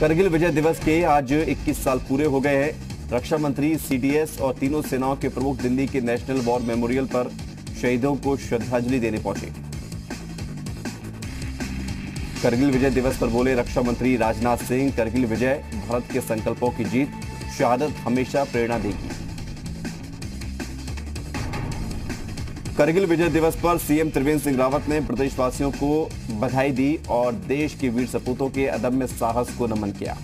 करगिल विजय दिवस के आज 21 साल पूरे हो गए हैं। रक्षा मंत्री, सीडीएस और तीनों सेनाओं के प्रमुख दिल्ली के नेशनल वॉर मेमोरियल पर शहीदों को श्रद्धांजलि देने पहुंचे। करगिल विजय दिवस पर बोले रक्षा मंत्री राजनाथ सिंह, करगिल विजय भारत के संकल्पों की जीत, शहादत हमेशा प्रेरणा देगी। करगिल विजय दिवस पर सीएम त्रिवेंद्र सिंह रावत ने प्रदेशवासियों को बधाई दी और देश के वीर सपूतों के अदम्य साहस को नमन किया।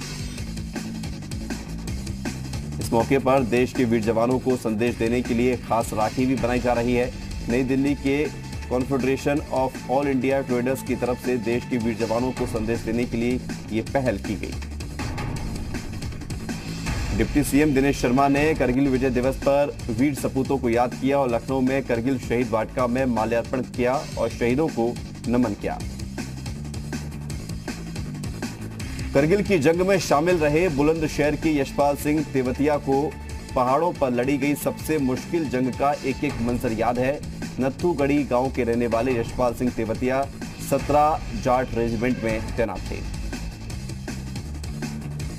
इस मौके पर देश के वीर जवानों को संदेश देने के लिए खास राखी भी बनाई जा रही है। नई दिल्ली के confederation of all India traders की तरफ से देश के वीर जवानों को संदेश देने के लिए ये पहल की गई। डिप्टी सीएम दिनेश शर्मा ने करगिल विजय दिवस पर वीर सपूतों को याद किया और लखनऊ में करगिल शहीद वाटिका में माल्यार्पण किया और शहीदों को नमन किया। करगिल की जंग में शामिल रहे बुलंदशहर के यशपाल सिंह तेवतिया को पहाड़ों पर लड़ी गई सबसे मुश्किल जंग का एक एक मंजर याद है। नत्थुगढ़ी गांव के रहने वाले यशपाल सिंह तेवतिया 17 जाट रेजिमेंट में तैनात थे।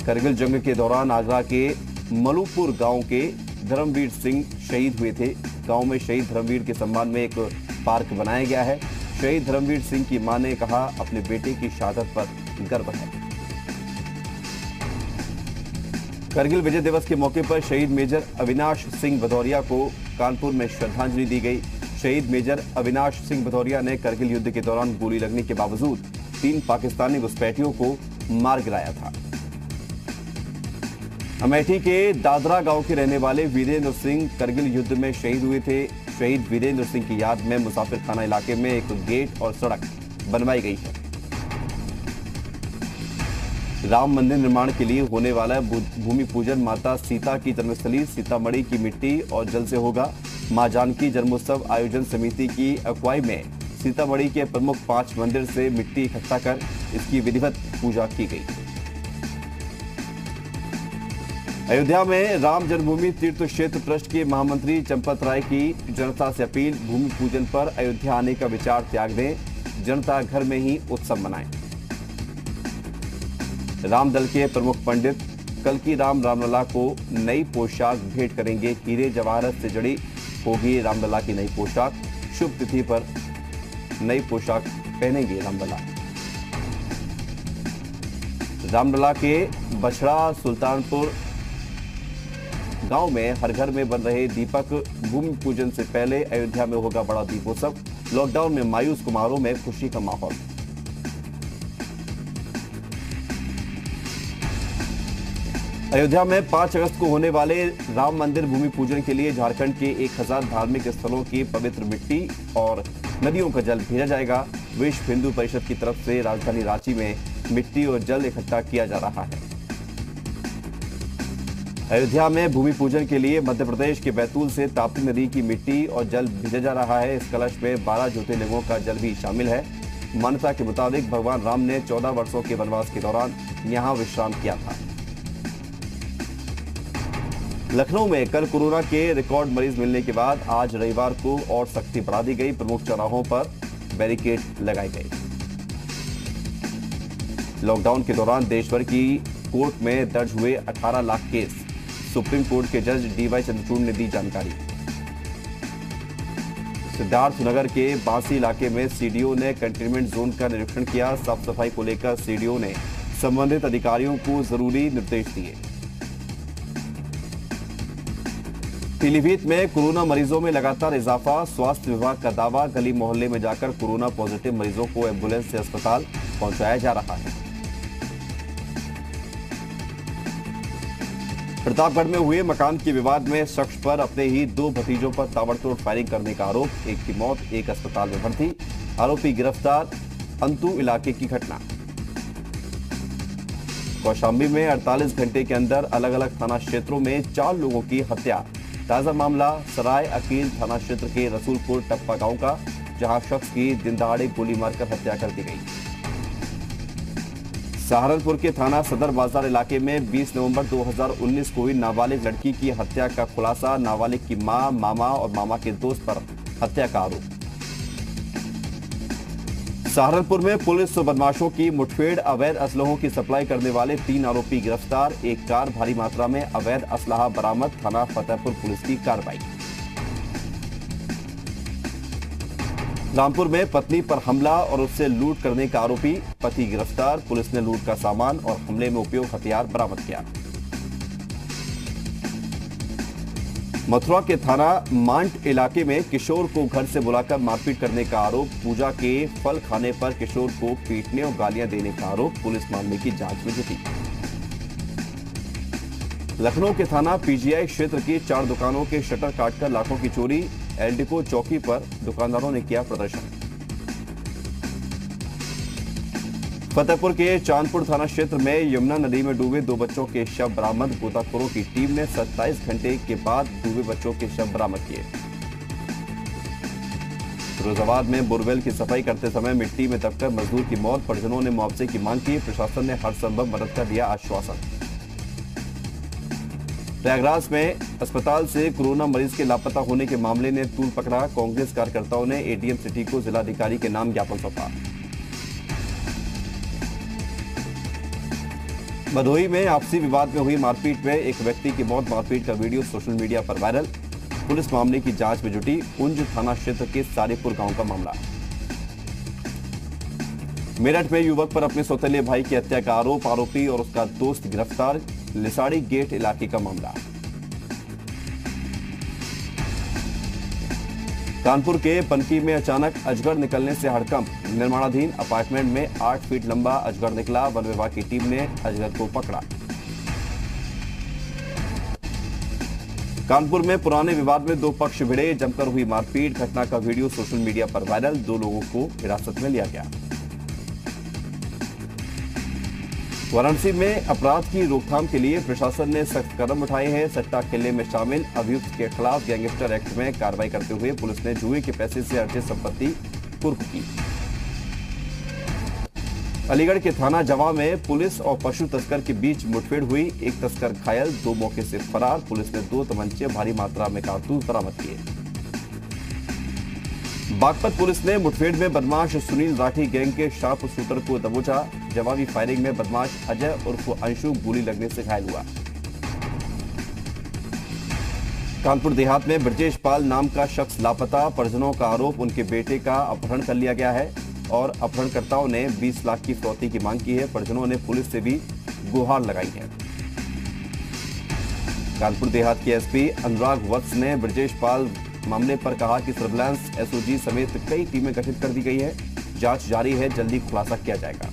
करगिल जंग के दौरान आगरा के मलुपुर गांव के धर्मवीर सिंह शहीद हुए थे। गांव में शहीद धर्मवीर के सम्मान में एक पार्क बनाया गया है। शहीद धर्मवीर सिंह की मां ने कहा, अपने बेटे की शहादत पर गर्व है। करगिल विजय दिवस के मौके पर शहीद मेजर अविनाश सिंह भदौरिया को कानपुर में श्रद्धांजलि दी गई। शहीद मेजर अविनाश सिंह भदौरिया ने करगिल युद्ध के दौरान गोली लगने के बावजूद 3 पाकिस्तानी घुसपैठियों को मार गिराया था। अमेठी के दादरा गांव के रहने वाले वीरेंद्र सिंह करगिल युद्ध में शहीद हुए थे। शहीद वीरेंद्र सिंह की याद में मुसाफिर खाना इलाके में एक गेट और सड़क बनवाई गई है। राम मंदिर निर्माण के लिए होने वाला भूमि पूजन माता सीता की जन्मस्थली सीतामढ़ी की मिट्टी और जल से होगा। मां जानकी जन्मोत्सव आयोजन समिति की अगुवाई में सीतामढ़ी के प्रमुख 5 मंदिर से मिट्टी इकट्ठा कर इसकी विधिवत पूजा की गई। अयोध्या में राम जन्मभूमि तीर्थ क्षेत्र ट्रस्ट के महामंत्री चंपत राय की जनता से अपील, भूमि पूजन पर अयोध्या आने का विचार त्याग दें, जनता घर में ही उत्सव मनाएं। रामदल के प्रमुख पंडित कल्की राम रामलला को नई पोशाक भेंट करेंगे। हीरे जवाहरत से जड़ी होगी रामलला की नई पोशाक। शुभ तिथि पर नई पोशाक पहनेंगे रामलला। रामलला के बछड़ा सुल्तानपुर गांव में हर घर में बन रहे दीपक। भूमि पूजन से पहले अयोध्या में होगा बड़ा दीपोत्सव। लॉकडाउन में मायूस कुमारों में खुशी का माहौल। अयोध्या में 5 अगस्त को होने वाले राम मंदिर भूमि पूजन के लिए झारखंड के 1000 धार्मिक स्थलों की पवित्र मिट्टी और नदियों का जल भेजा जाएगा। विश्व हिंदू परिषद की तरफ से राजधानी रांची में मिट्टी और जल इकट्ठा किया जा रहा है। अयोध्या में भूमि पूजन के लिए मध्य प्रदेश के बैतूल से ताप्ती नदी की मिट्टी और जल भेजा जा रहा है। इस कलश में 12 ज्योतिर्लिंगों का जल भी शामिल है। मान्यता के मुताबिक भगवान राम ने 14 वर्षों के वनवास के दौरान यहां विश्राम किया था। लखनऊ में कल कोरोना के रिकॉर्ड मरीज मिलने के बाद आज रविवार को और सख्ती बढ़ा दी गई। प्रमुख चौराहों पर बैरिकेड लगाए गए। लॉकडाउन के दौरान देशभर की कोर्ट में दर्ज हुए 18 लाख केस। सुप्रीम कोर्ट के जज डीवाई चंद्रचूड़ ने दी जानकारी। सिद्धार्थनगर के बांसी इलाके में सीडीओ ने कंटेनमेंट जोन का निरीक्षण किया। साफ सफाई को लेकर सीडीओ ने संबंधित अधिकारियों को जरूरी निर्देश दिए। पीलीभीत में कोरोना मरीजों में लगातार इजाफा। स्वास्थ्य विभाग का दावा, गली मोहल्ले में जाकर कोरोना पॉजिटिव मरीजों को एम्बुलेंस से अस्पताल पहुंचाया जा रहा है। प्रतापगढ़ में हुए मकान के विवाद में शख्स पर अपने ही 2 भतीजों पर ताबड़तोड़ फायरिंग करने का आरोप। एक की मौत, एक अस्पताल में भर्ती। आरोपी गिरफ्तार। अंतु इलाके की घटना। कौशाम्बी में 48 घंटे के अंदर अलग अलग थाना क्षेत्रों में 4 लोगों की हत्या। ताजा मामला सराय अकील थाना क्षेत्र के रसूलपुर टप्पा गांव का, जहां शख्स की दिन दहाड़े गोली मारकर हत्या कर दी गई। सहारनपुर के थाना सदर बाजार इलाके में 20 नवंबर 2019 को हुई नाबालिग लड़की की हत्या का खुलासा। नाबालिग की मां, मामा और मामा के दोस्त पर हत्या का आरोप। सहारनपुर में पुलिस और बदमाशों की मुठभेड़, अवैध असलहों की सप्लाई करने वाले 3 आरोपी गिरफ्तार, एक कार भारी मात्रा में अवैध असलाहा बरामद, थाना फतेहपुर पुलिस की कार्रवाई। रामपुर में पत्नी पर हमला और उससे लूट करने का आरोपी, पति गिरफ्तार, पुलिस ने लूट का सामान और हमले में उपयोग हथियार बरामद किया। मथुरा के थाना मांट इलाके में किशोर को घर से बुलाकर मारपीट करने का आरोप, पूजा के फल खाने पर किशोर को पीटने और गालियां देने का आरोप, पुलिस मामले की जांच में जुटी। लखनऊ के थाना पीजीआई क्षेत्र की 4 दुकानों के शटर काटकर लाखों की चोरी, एल्डिको चौकी पर दुकानदारों ने किया प्रदर्शन। फतेहपुर के चांदपुर थाना क्षेत्र में यमुना नदी में डूबे 2 बच्चों के शव बरामद, गोताखोरों की टीम ने 27 घंटे के बाद डूबे बच्चों के शव बरामद किए। फिरोजाबाद में बोरवेल की सफाई करते समय मिट्टी में दबकर मजदूर की मौत, परिजनों ने मुआवजे की मांग की, प्रशासन ने हर संभव मदद का दिया आश्वासन। प्रयागराज में अस्पताल से कोरोना मरीज के लापता होने के मामले ने तूल पकड़ा, कांग्रेस कार्यकर्ताओं ने एडीएम सिटी को जिलाधिकारी के नाम ज्ञापन सौंपा। भदोही में आपसी विवाद में हुई मारपीट में एक व्यक्ति की मौत, मारपीट का वीडियो सोशल मीडिया पर वायरल, पुलिस मामले की जांच में जुटी। उंज थाना क्षेत्र के सारीपुर गांव का मामला। मेरठ में युवक पर अपने सौतेले भाई की हत्या का आरोप, आरोपी और उसका दोस्त गिरफ्तार, लिसाड़ी गेट इलाके का मामला। कानपुर के पनकी में अचानक अजगर निकलने से हड़कंप, निर्माणाधीन अपार्टमेंट में 8 फीट लंबा अजगर निकला, वन विभाग की टीम ने अजगर को पकड़ा। कानपुर में पुराने विवाद में 2 पक्ष भिड़े, जमकर हुई मारपीट, घटना का वीडियो सोशल मीडिया पर वायरल, 2 लोगों को हिरासत में लिया गया। वाराणसी में अपराध की रोकथाम के लिए प्रशासन ने सख्त कदम उठाए हैं, सट्टा खेलने में शामिल अभियुक्त के खिलाफ गैंगस्टर एक्ट में कार्रवाई करते हुए पुलिस ने जुए के पैसे से अर्जित संपत्ति कुर्क की। अलीगढ़ के थाना जवा में पुलिस और पशु तस्कर के बीच मुठभेड़ हुई, एक तस्कर घायल, 2 मौके से फरार, पुलिस ने 2 तमंचे, भारी मात्रा में कारतूस बरामद किए। बागपत पुलिस ने मुठभेड़ में बदमाश सुनील राठी गैंग के शार्प शूटर को दबोचा, जवाबी फायरिंग में बदमाश अजय उर्फ अंशु गोली लगने से घायल हुआ। कानपुर देहात में ब्रजेश पाल नाम का शख्स लापता, परिजनों का आरोप उनके बेटे का अपहरण कर लिया गया है और अपहरणकर्ताओं ने 20 लाख की फिरौती की मांग की है, परिजनों ने पुलिस से भी गुहार लगाई है। कानपुर देहात के एसपी अनुराग वत्स ने ब्रजेश पाल मामले पर कहा कि सर्विलांस एसओजी समेत कई टीमें गठित कर दी गई है, जांच जारी है, जल्दी खुलासा किया जाएगा।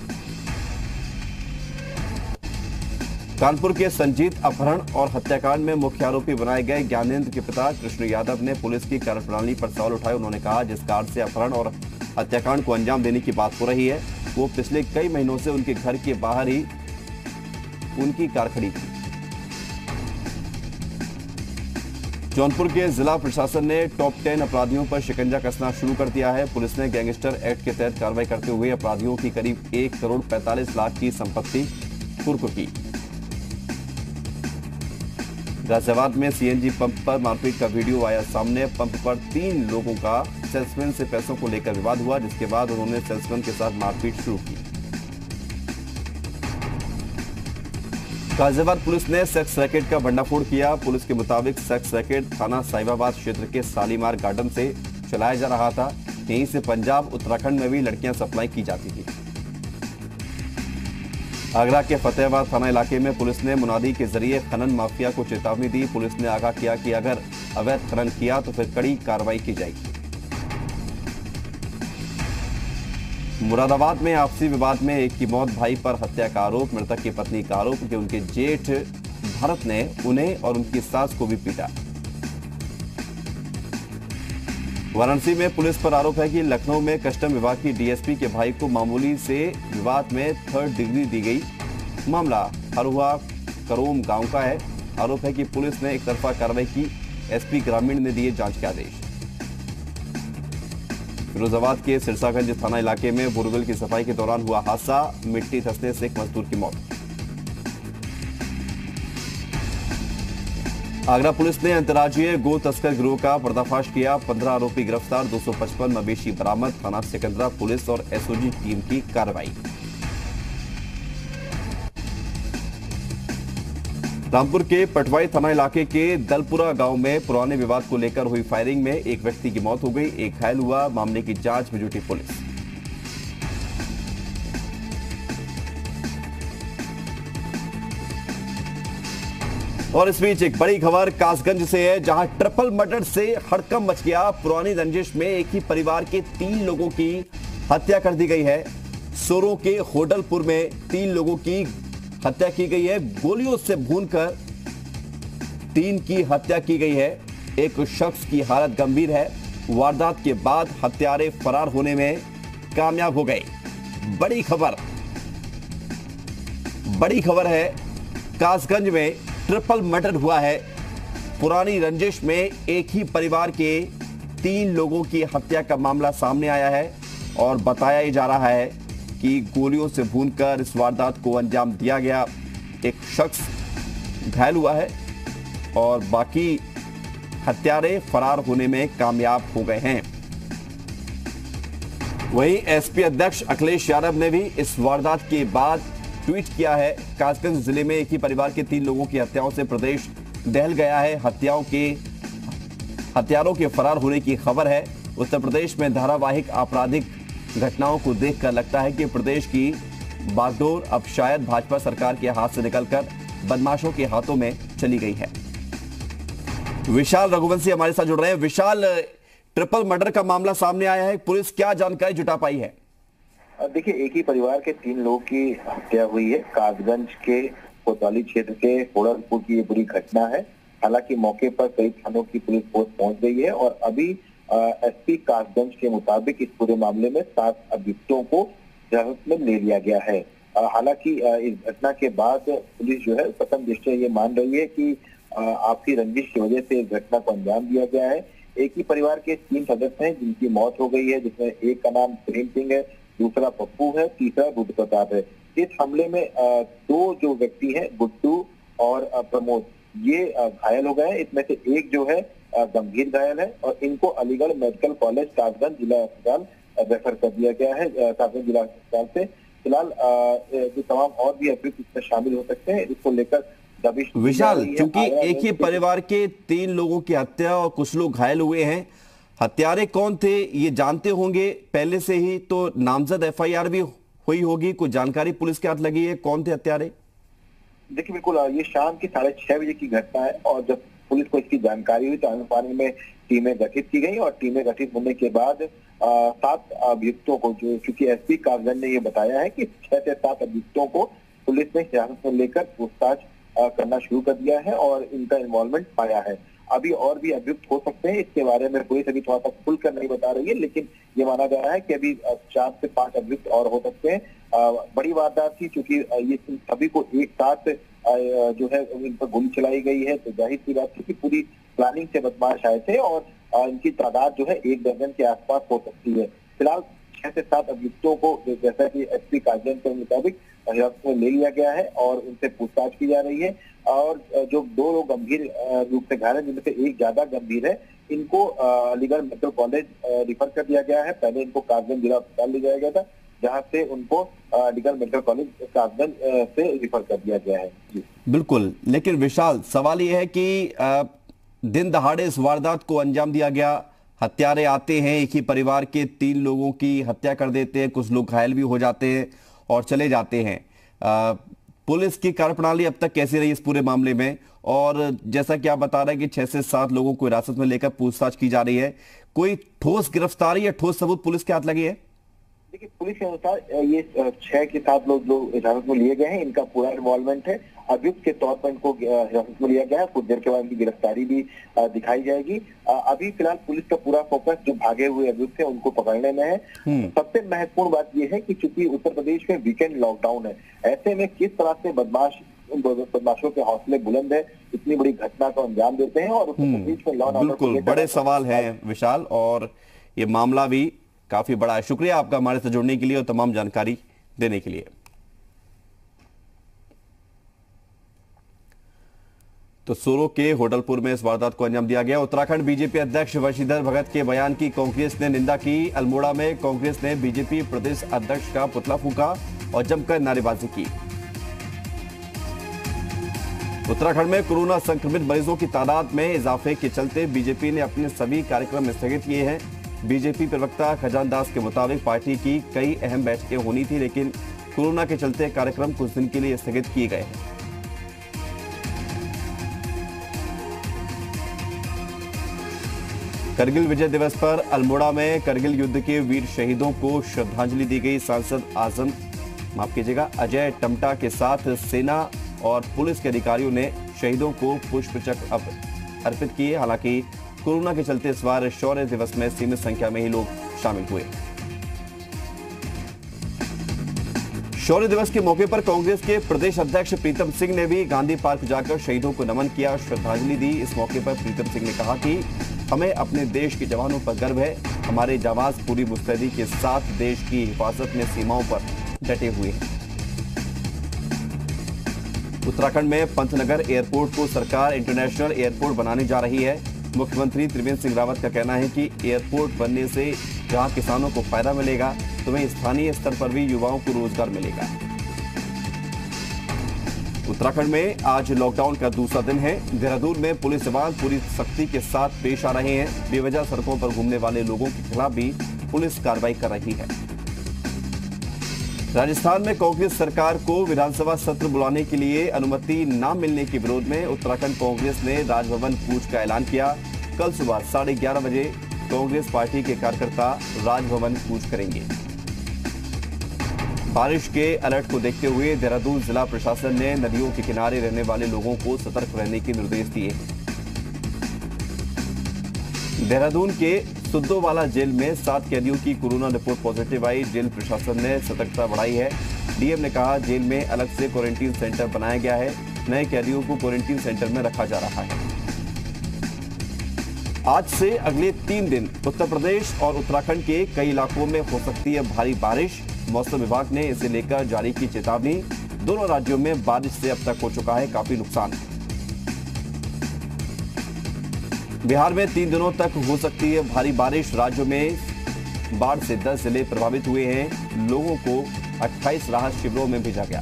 कानपुर के संजीत अपहरण और हत्याकांड में मुख्य आरोपी बनाए गए ज्ञानेंद्र के पिता कृष्ण यादव ने पुलिस की कार्यप्रणाली पर सवाल उठाए। उन्होंने कहा जिस कार से अपहरण और हत्याकांड को अंजाम देने की बात हो रही है वो पिछले कई महीनों से उनके घर के बाहर ही उनकी कार खड़ी थी। जौनपुर के जिला प्रशासन ने टॉप 10 अपराधियों पर शिकंजा कसना शुरू कर दिया है। पुलिस ने गैंगस्टर एक्ट के तहत कार्रवाई करते हुए अपराधियों की करीब 1 करोड़ 45 लाख की संपत्ति कुर्क की। गाजियाबाद में सीएनजी पंप पर मारपीट का वीडियो आया सामने, पंप पर 3 लोगों का सेल्समैन से पैसों को लेकर विवाद हुआ, जिसके बाद उन्होंने सेल्समैन के साथ मारपीट शुरू की। गाजियाबाद पुलिस ने सेक्स रैकेट का भंडाफोड़ किया। पुलिस के मुताबिक सेक्स रैकेट थाना साहिबाबाद क्षेत्र के शालीमार गार्डन से चलाया जा रहा था। यहीं से पंजाब उत्तराखंड में भी लड़कियां सप्लाई की जाती थी। आगरा के फतेहाबाद थाना इलाके में पुलिस ने मुनादी के जरिए खनन माफिया को चेतावनी दी। पुलिस ने आगाह किया कि अगर अवैध खनन किया तो फिर कड़ी कार्रवाई की जाएगी। मुरादाबाद में आपसी विवाद में एक की मौत, भाई पर हत्या का आरोप, मृतक की पत्नी का आरोप कि उनके जेठ भरत ने उन्हें और उनकी सास को भी पीटा। वाराणसी में पुलिस पर आरोप है कि लखनऊ में कस्टम विभाग की डीएसपी के भाई को मामूली से विवाद में 3rd डिग्री दी गई। मामला हरुआ करोम गांव का है। आरोप है कि पुलिस ने एक तरफा कार्रवाई की, एसपी ग्रामीण ने दिए जांच के आदेश। फिरोजाबाद के सिरसागंज थाना इलाके में बोरवेल की सफाई के दौरान हुआ हादसा, मिट्टी धंसने से एक मजदूर की मौत। आगरा पुलिस ने अंतर्राज्यीय गो तस्कर गिरोह का पर्दाफाश किया। 15 आरोपी गिरफ्तार, 255 मवेशी बरामद। थाना सिकंदरा पुलिस और एसओजी टीम की कार्रवाई। रामपुर के पटवाई थाना इलाके के दलपुरा गांव में पुराने विवाद को लेकर हुई फायरिंग में एक व्यक्ति की मौत हो गई, एक घायल हुआ। मामले की जांच में जुटी पुलिस। और इस बीच एक बड़ी खबर कासगंज से है, जहां ट्रिपल मर्डर से हड़कंप मच गया। पुरानी रंजिश में एक ही परिवार के 3 लोगों की हत्या कर दी गई है। सोरो के होडलपुर में 3 लोगों की हत्या की गई है। गोलियों से भूनकर 3 की हत्या की गई है। एक शख्स की हालत गंभीर है। वारदात के बाद हत्यारे फरार होने में कामयाब हो गए। बड़ी खबर है, कासगंज में ट्रिपल मर्डर हुआ है। पुरानी रंजिश में एक ही परिवार के 3 लोगों की हत्या का मामला सामने आया है और बताया जा रहा है कि गोलियों से भूनकर इस वारदात को अंजाम दिया गया। एक शख्स घायल हुआ है और बाकी हत्यारे फरार होने में कामयाब हो गए हैं। वहीं एसपी अध्यक्ष अखिलेश यादव ने भी इस वारदात के बाद ट्वीट किया है। कासगंज जिले में एक ही परिवार के 3 लोगों की हत्याओं से प्रदेश दहल गया है। हत्यारों के फरार होने की खबर है। उत्तर प्रदेश में धारावाहिक आपराधिक घटनाओं को देखकर लगता है कि प्रदेश की बागडोर अब शायद भाजपा सरकार के हाथ से निकलकर बदमाशों के हाथों में चली गई है। विशाल रघुवंशी हमारे साथ जुड़ रहे हैं। विशाल, ट्रिपल मर्डर का मामला सामने आया है, पुलिस क्या जानकारी जुटा पाई है? देखिए, एक ही परिवार के 3 लोगों की हत्या हुई है। कासगंज के कोतवाली क्षेत्र के होडलपुर की ये बुरी घटना है। हालांकि मौके पर कई थानों की पुलिस फोर्स पहुंच गई है और अभी एसपी कासगंज के मुताबिक इस पूरे मामले में 7 अभियुक्तों को हिरासत में ले लिया गया है। हालांकि इस घटना के बाद पुलिस जो है प्रथम दृष्टया ये मान रही है कि आपसी रंजिश की वजह से इस घटना को अंजाम दिया गया है। एक ही परिवार के 3 सदस्य हैं जिनकी मौत हो गई है, जिसमें एक का नाम प्रेम सिंह है, दूसरा पप्पू है, तीसरा रुद्र प्रताप है। इस हमले में 2 जो व्यक्ति हैं, गुड्डू और प्रमोद, ये घायल हो गए हैं। इसमें से एक जो है गंभीर घायल है और इनको अलीगढ़ मेडिकल कॉलेज कासगंज जिला अस्पताल रेफर कर दिया गया है। कासगंज जिला अस्पताल से फिलहाल जो तमाम और भी अभियुक्त इसमें शामिल हो सकते हैं, इसको लेकर दबिश। विशाल, चूंकि एक ही परिवार के 3 लोगों की हत्या और कुछ लोग घायल हुए हैं, हत्यारे कौन थे ये जानते होंगे पहले से ही, तो नामजद एफआईआर भी हुई होगी, कुछ जानकारी पुलिस के हाथ लगी है? कौन थे हत्यारे? देखिए, बिल्कुल ये शाम की 6:30 बजे की घटना है और जब पुलिस को इसकी जानकारी हुई तो अनुपालन में टीमें गठित की गई और टीमें गठित होने के बाद 7 अभियुक्तों को, जो चूंकि एसपी कासगंज ने ये बताया है कि 6 से 7 अभियुक्तों को पुलिस ने हिरासत में लेकर पूछताछ करना शुरू कर दिया है और इनका इन्वॉल्वमेंट पाया है। अभी और भी अभियुक्त हो सकते हैं, इसके बारे में पुलिस अभी थोड़ा सा खुलकर नहीं बता रही है, लेकिन ये माना जा रहा है कि अभी 4 से 5 अभियुक्त और हो सकते हैं। बड़ी वारदात थी, क्योंकि ये सभी को एक साथ जो है इन पर गोली चलाई गई है, तो जाहिर सी बात है कि पूरी प्लानिंग से बदमाश आए थे और इनकी तादाद जो है 1 दर्जन के आसपास हो सकती है। फिलहाल 6 से 7 अभियुक्तों को, जैसा कि एसपी कासगंज के मुताबिक, हिरासत में ले लिया गया है और उनसे पूछताछ की जा रही है। और जो 2 लोग गंभीर रूप से घायल हैं, जिनमें से एक ज्यादा गंभीर है, इनको अलीगढ़ मेडिकल कॉलेज रिफर कर दिया गया है। पहले इनको कासगंज जिला अस्पताल ले जाया गया था, जहां से उनको अलीगढ़ मेडिकल कॉलेज कासगंज से रिफर कर दिया गया है। जी बिल्कुल, लेकिन विशाल, सवाल यह है कि दिन दहाड़े इस वारदात को अंजाम दिया गया। हत्यारे आते हैं, एक ही परिवार के 3 लोगों की हत्या कर देते हैं, कुछ लोग घायल भी हो जाते हैं और चले जाते हैं। पुलिस की कार्यप्रणाली अब तक कैसी रही इस पूरे मामले में? और जैसा कि आप बता रहे हैं कि 6 से 7 लोगों को हिरासत में लेकर पूछताछ की जा रही है, कोई ठोस गिरफ्तारी या ठोस सबूत पुलिस के हाथ लगे हैं? देखिए, पुलिस के अनुसार ये 6 के 7 लोग जो हिरासत में लिए गए हैं, इनका पूरा इन्वॉल्वमेंट है। अभियुक्त के तौर पर इनको हिरासत में लिया गया है। कुछ देर के बाद इनकी गिरफ्तारी भी दिखाई जाएगी। अभी फिलहाल पुलिस का पूरा फोकस जो भागे हुए अभियुक्त हैं उनको पकड़ने में है। सबसे महत्वपूर्ण बात यह है कि चूंकि उत्तर प्रदेश में वीकेंड लॉकडाउन है, ऐसे में किस तरह से बदमाशों के हौसले बुलंद है, इतनी बड़ी घटना को अंजाम देते हैं और उत्तर प्रदेश में लॉ एंड ऑर्डर। बिल्कुल, बड़े सवाल हैं विशाल, और ये मामला भी काफी बड़ा है। शुक्रिया आपका हमारे से जुड़ने के लिए और तमाम जानकारी देने के लिए। तो सूरो के होटलपुर में इस वारदात को अंजाम दिया गया। उत्तराखंड बीजेपी अध्यक्ष वशीधर भगत के बयान की कांग्रेस ने निंदा की। अल्मोड़ा में कांग्रेस ने बीजेपी प्रदेश अध्यक्ष का पुतला फूंका और जमकर नारेबाजी की। उत्तराखंड में कोरोना संक्रमित मरीजों की तादाद में इजाफे के चलते बीजेपी ने अपने सभी कार्यक्रम स्थगित किए हैं। बीजेपी प्रवक्ता खजान दास के मुताबिक पार्टी की कई अहम बैठकें होनी थी, लेकिन कोरोना के चलते कार्यक्रम कुछ दिन के लिए स्थगित किए गए हैं। करगिल विजय दिवस पर अल्मोड़ा में करगिल युद्ध के वीर शहीदों को श्रद्धांजलि दी गई। सांसद अजय टमटा के साथ सेना और पुलिस के अधिकारियों ने शहीदों को पुष्पचक्र अर्पित किए। हालांकि कोरोना के चलते इस बार शौर्य दिवस में सीमित संख्या में ही लोग शामिल हुए। शौर्य दिवस के मौके पर कांग्रेस के प्रदेश अध्यक्ष प्रीतम सिंह ने भी गांधी पार्क जाकर शहीदों को नमन किया, श्रद्धांजलि दी। इस मौके पर प्रीतम सिंह ने कहा कि हमें अपने देश के जवानों पर गर्व है। हमारे जाबाज पूरी मुस्तैदी के साथ देश की हिफाजत में सीमाओं पर डटे हुए हैं। उत्तराखंड में पंतनगर एयरपोर्ट को सरकार इंटरनेशनल एयरपोर्ट बनाने जा रही है। मुख्यमंत्री त्रिवेंद्र सिंह रावत का कहना है कि एयरपोर्ट बनने से जहां किसानों को फायदा मिलेगा, तो वहीं स्थानीय स्तर पर भी युवाओं को रोजगार मिलेगा। उत्तराखंड में आज लॉकडाउन का दूसरा दिन है। देहरादून में पुलिस जवान पूरी सख्ती के साथ पेश आ रहे हैं। बेवजह सड़कों पर घूमने वाले लोगों के खिलाफ भी पुलिस कार्रवाई कर रही है। राजस्थान में कांग्रेस सरकार को विधानसभा सत्र बुलाने के लिए अनुमति न मिलने के विरोध में उत्तराखंड कांग्रेस ने राजभवन कूच का ऐलान किया। कल सुबह 11:30 बजे कांग्रेस पार्टी के कार्यकर्ता राजभवन कूच करेंगे। बारिश के अलर्ट को देखते हुए देहरादून जिला प्रशासन ने नदियों के किनारे रहने वाले लोगों को सतर्क रहने के निर्देश दिए। देहरादून के सुद्दोवाला जेल में 7 कैदियों की कोरोना रिपोर्ट पॉजिटिव आई। जेल प्रशासन ने सतर्कता बढ़ाई है। डीएम ने कहा जेल में अलग से क्वारंटीन सेंटर बनाया गया है। नए कैदियों को क्वारंटीन सेंटर में रखा जा रहा है। आज से अगले 3 दिन उत्तर प्रदेश और उत्तराखंड के कई इलाकों में हो सकती है भारी बारिश। मौसम विभाग ने इसे लेकर जारी की चेतावनी। दोनों राज्यों में बारिश से अब तक हो चुका है काफी नुकसान। बिहार में 3 दिनों तक हो सकती है भारी बारिश। राज्यों में बाढ़ से 10 जिले प्रभावित हुए हैं। लोगों को 28 राहत शिविरों में भेजा गया।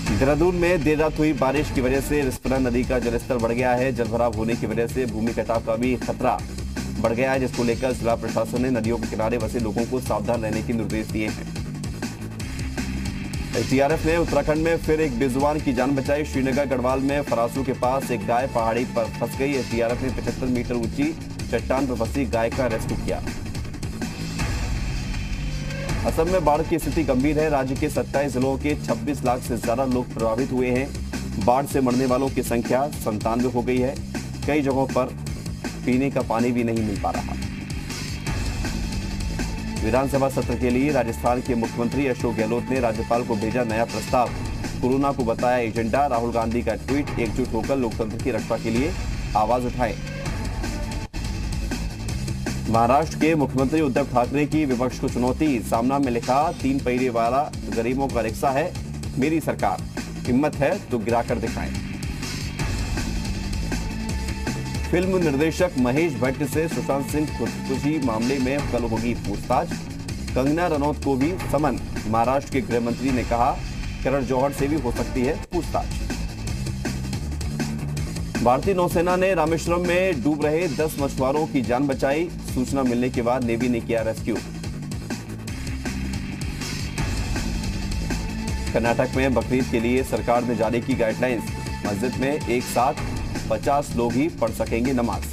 देहरादून में देर रात हुई बारिश की वजह से रिस्पना नदी का जलस्तर बढ़ गया है। जलभराव होने की वजह से भूमि कटाव का भी खतरा बढ़ गया है, जिसको लेकर जिला प्रशासन ने नदियों के किनारे बसे लोगों को सावधान रहने के निर्देश दिए हैं। एसडीआरएफ ने उत्तराखंड में फिर एक बेजुबान की जान बचाई। श्रीनगर गढ़वाल में फरासू के पास एक गाय पहाड़ी पर फंस गई। एसडीआरएफ ने 75 मीटर ऊंची चट्टान पर फंसी गाय का रेस्क्यू किया। असम में बाढ़ की स्थिति गंभीर है। राज्य के 27 जिलों के 26 लाख से ज्यादा लोग प्रभावित हुए हैं। बाढ़ से मरने वालों की संख्या 97 हो गई है। कई जगहों पर पीने का पानी भी नहीं मिल पा रहा। विधानसभा सत्र के लिए राजस्थान के मुख्यमंत्री अशोक गहलोत ने राज्यपाल को भेजा नया प्रस्ताव। कोरोना को बताया एजेंडा। राहुल गांधी का ट्वीट, एकजुट होकर लोकतंत्र की रक्षा के लिए आवाज उठाएं। महाराष्ट्र के मुख्यमंत्री उद्धव ठाकरे की विपक्ष को चुनौती। सामना में लिखा 3 पहिए वाला गरीबों का रिक्शा है मेरी सरकार, हिम्मत है तो गिराकर दिखाएं। फिल्म निर्देशक महेश भट्ट से सुशांत सिंह खुदकुशी मामले में कल होगी पूछताछ। कंगना रनौत को भी समन। महाराष्ट्र के गृह मंत्री ने कहा करण जौहर से भी हो सकती है पूछताछ। भारतीय नौसेना ने रामेश्वरम में डूब रहे 10 मछुआरों की जान बचाई। सूचना मिलने के बाद नेवी ने किया रेस्क्यू। कर्नाटक में बकरीद के लिए सरकार ने जारी की गाइडलाइंस। मस्जिद में एक साथ 50 लोग ही पढ़ सकेंगे नमाज।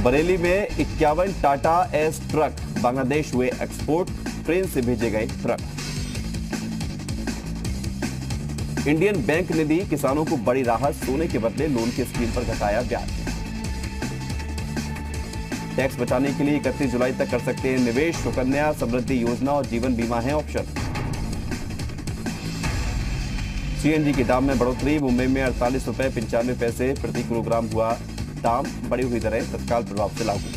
बरेली में 51 टाटा एस ट्रक बांग्लादेश हुए एक्सपोर्ट। ट्रेन से भेजे गए ट्रक। इंडियन बैंक ने दी किसानों को बड़ी राहत। सोने के बदले लोन की स्कीम पर घटाया ब्याज। टैक्स बचाने के लिए 31 जुलाई तक कर सकते हैं निवेश। सुकन्या समृद्धि योजना और जीवन बीमा है ऑप्शन। सीएनजी के दाम में बढ़ोतरी। मुंबई में 48 रुपए 95 पैसे प्रति किलोग्राम हुआ दाम। बढ़ी हुई दरें तत्काल प्रभाव से लागू।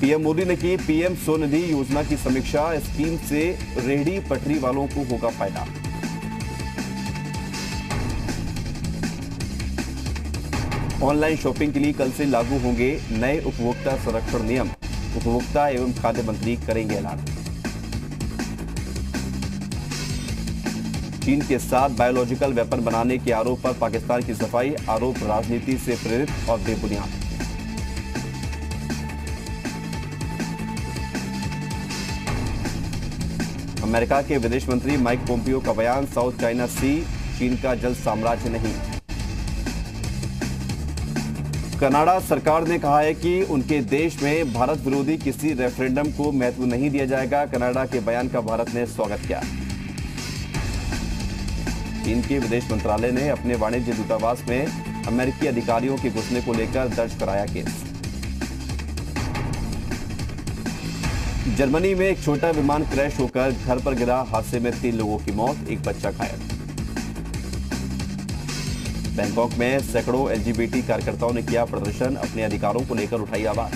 पीएम मोदी ने की पीएम स्वनिधि योजना की समीक्षा। स्कीम से रेहड़ी पटरी वालों को होगा फायदा। ऑनलाइन शॉपिंग के लिए कल से लागू होंगे नए उपभोक्ता संरक्षण नियम। उपभोक्ता एवं खाद्य मंत्री करेंगे ऐलान। चीन के साथ बायोलॉजिकल वेपन बनाने के आरोप पर पाकिस्तान की सफाई। आरोप राजनीति से प्रेरित और बेबुनियाद। अमेरिका के विदेश मंत्री माइक पोम्पियो का बयान। साउथ चाइना सी चीन का जल साम्राज्य नहीं। कनाडा सरकार ने कहा है कि उनके देश में भारत विरोधी किसी रेफरेंडम को महत्व नहीं दिया जाएगा। कनाडा के बयान का भारत ने स्वागत किया। चीन के विदेश मंत्रालय ने अपने वाणिज्य दूतावास में अमेरिकी अधिकारियों के घुसने को लेकर दर्ज कराया केस। जर्मनी में एक छोटा विमान क्रैश होकर घर पर गिरा। हादसे में 3 लोगों की मौत, एक बच्चा घायल। बैंकॉक में सैकड़ों एलजीबीटी कार्यकर्ताओं ने किया प्रदर्शन। अपने अधिकारों को लेकर उठाई आवाज।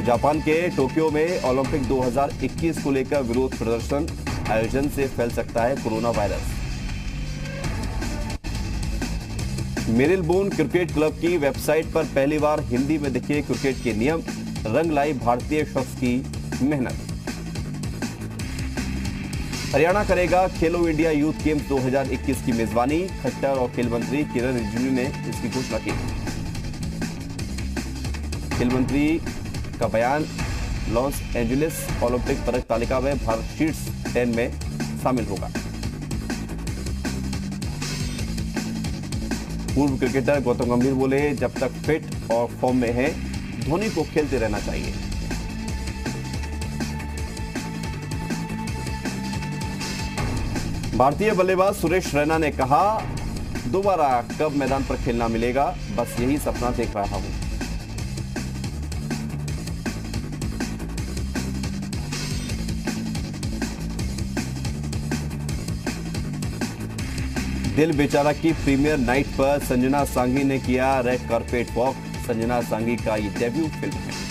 जापान के टोक्यो में ओलंपिक 2021 को लेकर विरोध प्रदर्शन। आयोजन से फैल सकता है कोरोना वायरस। मेरिलबोर्न क्रिकेट क्लब की वेबसाइट पर पहली बार हिंदी में दिखे क्रिकेट के नियम। रंग लाई भारतीय शख्स की मेहनत। हरियाणा करेगा खेलो इंडिया यूथ गेम्स 2021 की मेजबानी। खट्टर और खेल मंत्री किरण रिजिजू ने इसकी घोषणा की। खेल मंत्री का बयान। लॉस एंजलिस ओलंपिक पदक तालिका में भारत शीर्ष 10 में शामिल होगा। पूर्व क्रिकेटर गौतम गंभीर बोले, जब तक फिट और फॉर्म में है धोनी को खेलते रहना चाहिए। भारतीय बल्लेबाज सुरेश रैना ने कहा, दोबारा कब मैदान पर खेलना मिलेगा, बस यही सपना देख रहा हूं। दिल बेचारा की प्रीमियर नाइट पर संजना सांगी ने किया रेड कार्पेट वॉक। संजना सांगी का ये डेब्यू फिल्म है।